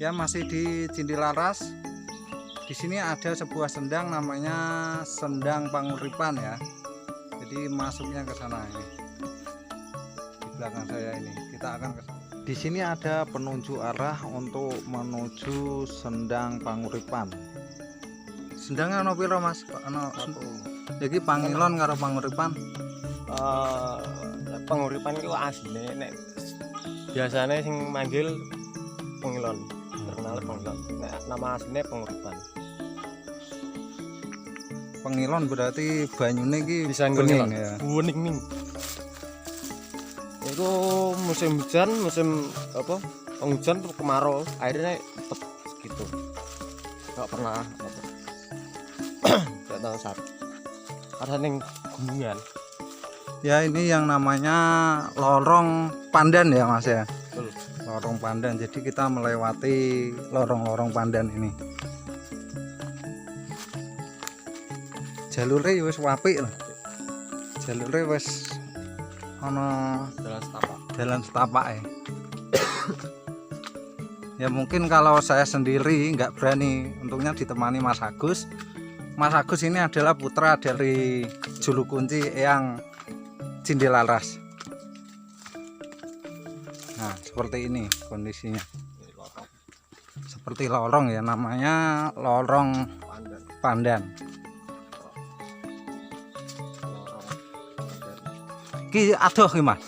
Ya, masih di Cindilaras. Di sini ada sebuah sendang namanya Sendang Panguripan ya. Jadi masuknya ke sana ini. Di belakang saya ini. Kita akan ke sana. Di sini ada penunjuk arah untuk menuju Sendang Panguripan. Sendangnya ono piro, Mas? Ono iki Pangilon karo Panguripan. Panguripan itu asline nek biasanya sing manggil Pangilon. Terkenal Pangilon. Nek nama asline Panguripan. Pangilon berarti banyune iki Bisa bening ya. Bening ning. Itu musim hujan, musim apa? Penghujan tuh kemarau, airnya tetap segitu. Enggak pernah apa. Enggak tahu saat. Karena ning gunungan. Ya, ini yang namanya lorong Pandan ya, Mas ya. Betul. Lorong Pandan. Jadi kita melewati lorong-lorong Pandan ini. Jalure wis apik lho. Jalure wis ana jalan setapak ya. Ya mungkin kalau saya sendiri nggak berani, untungnya ditemani Mas Agus. Mas Agus ini adalah putra dari julu kunci Eyang Cindilaras. Nah, seperti ini kondisinya. Seperti lorong ya, namanya lorong Pandan. Ki adoh ki, Mas.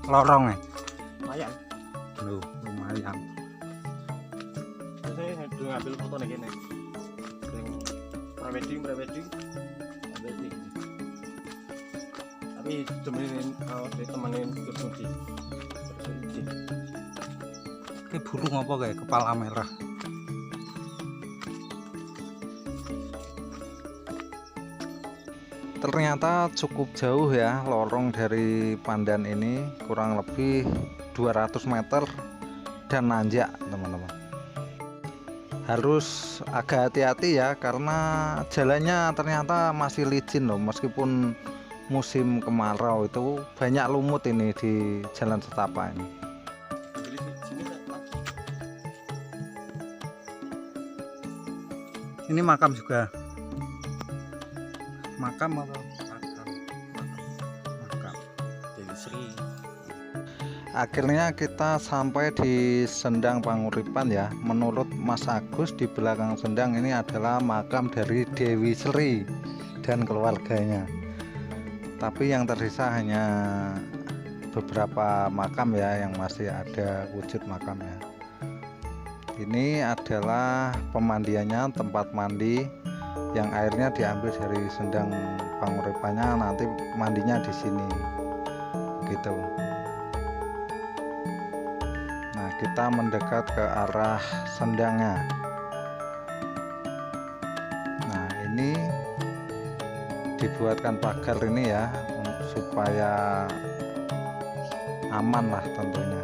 Lorongnya. Lumayan. Loh, lumayan. Saya ngambil foto nih kene. Prewedding. Tapi temenin kursi. Ki burung apa kayak kepala merah. Ternyata cukup jauh ya lorong dari Pandan ini, kurang lebih 200 meter dan nanjak teman-teman. Harus agak hati-hati ya karena jalannya ternyata masih licin loh, meskipun musim kemarau itu banyak lumut ini di jalan setapak ini. Ini makam juga. Makam atau makam Dewi Sri. Akhirnya kita sampai di Sendang Panguripan ya. Menurut Mas Agus, di belakang sendang ini adalah makam dari Dewi Sri dan keluarganya. Tapi yang tersisa hanya beberapa makam ya yang masih ada wujud makamnya. Ini adalah pemandiannya, tempat mandi yang airnya diambil dari Sendang Panguripannya, nanti mandinya di sini gitu. Nah, kita mendekat ke arah sendangnya. Nah, ini dibuatkan pagar ini ya supaya aman lah tentunya.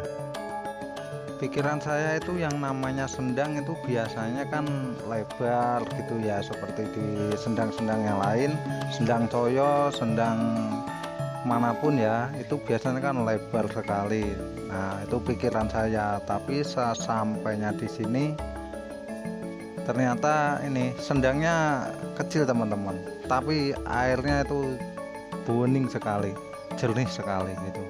Pikiran saya itu yang namanya sendang itu biasanya kan lebar gitu ya, seperti di sendang-sendang yang lain, sendang toyo, sendang manapun ya, itu biasanya kan lebar sekali. Nah, itu pikiran saya, tapi sesampainya di sini ternyata ini sendangnya kecil teman-teman, tapi airnya itu bening sekali, jernih sekali gitu.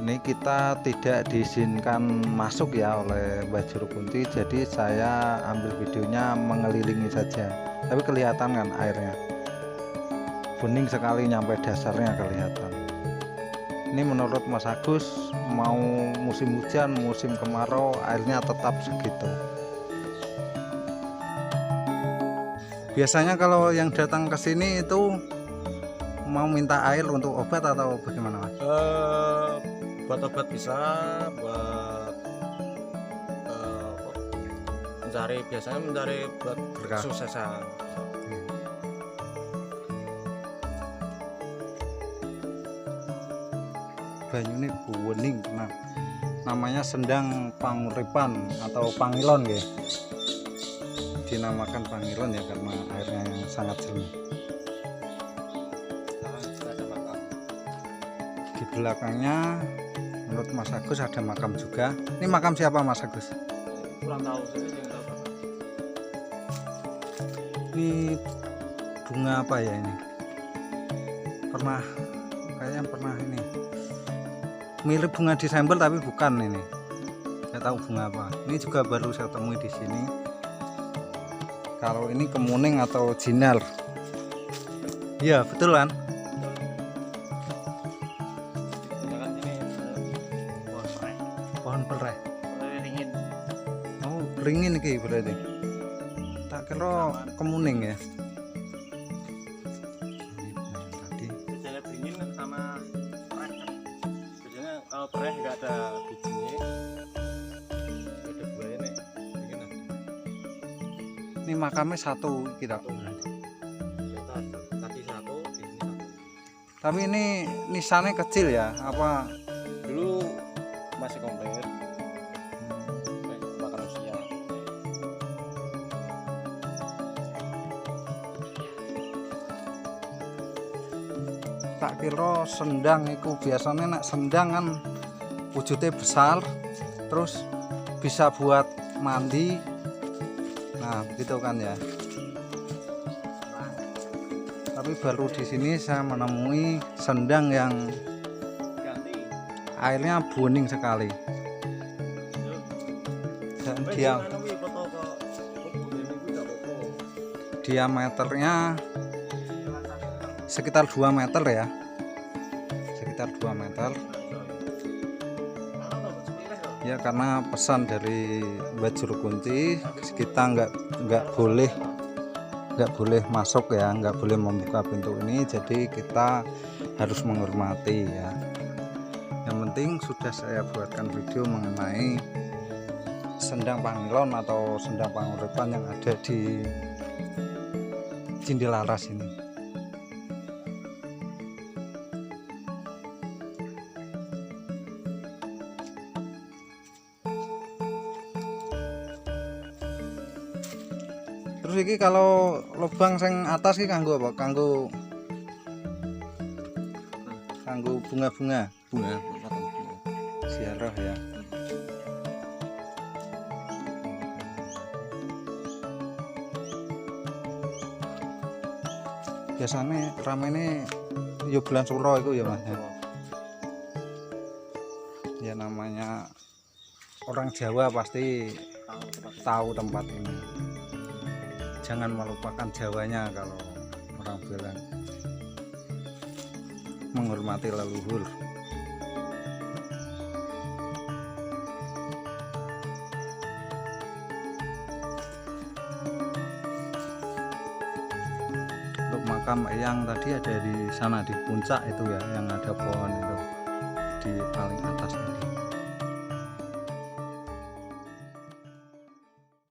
Ini kita tidak diizinkan masuk ya oleh Mbah Juru Kunti, jadi saya ambil videonya mengelilingi saja. Tapi kelihatan kan airnya bening sekali, nyampe dasarnya kelihatan. Ini menurut Mas Agus, mau musim hujan, musim kemarau, airnya tetap segitu. Biasanya kalau yang datang ke sini itu mau minta air untuk obat atau bagaimana, Mas? Buat obat bisa, buat biasanya mencari buat kesuksesan. Banyune bening, nah namanya Sendang Panguripan atau Pangilon ya. Dinamakan Pangilon ya karena airnya yang sangat jernih. Di belakangnya menurut Mas Agus ada makam juga. Ini makam siapa Mas Agus? Kurang tahu sih yang tahu. Ini bunga apa ya ini? Kayaknya pernah ini. Mirip bunga Desember tapi bukan ini. Nggak tahu bunga apa. Ini juga baru saya temui di sini. Kalau ini kemuning atau jinar. Iya, betul kan? Pohon pelreh. Oh, ringin iki berarti. Tak kira kemuning ya. Tadi Biasanya beringin sama pereh. Biasanya kalau pereh nggak ada bijinya, nggak ada buahnya nih. Beringin ada. ini makamnya satu kita. Tadi satu, di sini satu. Tapi ini nisannya kecil ya? Apa? Dulu masih komplit. Bakar usia. Tak kira sendang itu biasanya nak sendang kan wujudnya besar, terus bisa buat mandi. Nah, gitu kan ya. Tapi baru di sini saya menemui sendang yang Ganti. airnya bening sekali. Dan diameternya sekitar 2 meter ya. Sekitar 2 meter. Ya karena pesan dari Mbak Juru Kunci kita nggak boleh masuk ya, nggak boleh membuka pintu ini, jadi kita harus menghormati ya. Yang penting sudah saya buatkan video mengenai sendang Pangilon atau sendang panguripan yang ada di Cindilaras ini. Terus ini kalau lubang sing atas ini kanggo apa? Kanggo bunga-bunga, ziarah ya. Biasanya ramene ya bulan Suro itu ya Mas. Ya namanya orang Jawa pasti tahu tempat ini. Jangan melupakan Jawanya kalau orang bilang menghormati leluhur. Untuk makam Eyang tadi ada di sana di puncak itu ya, yang ada pohon itu di paling atasnya.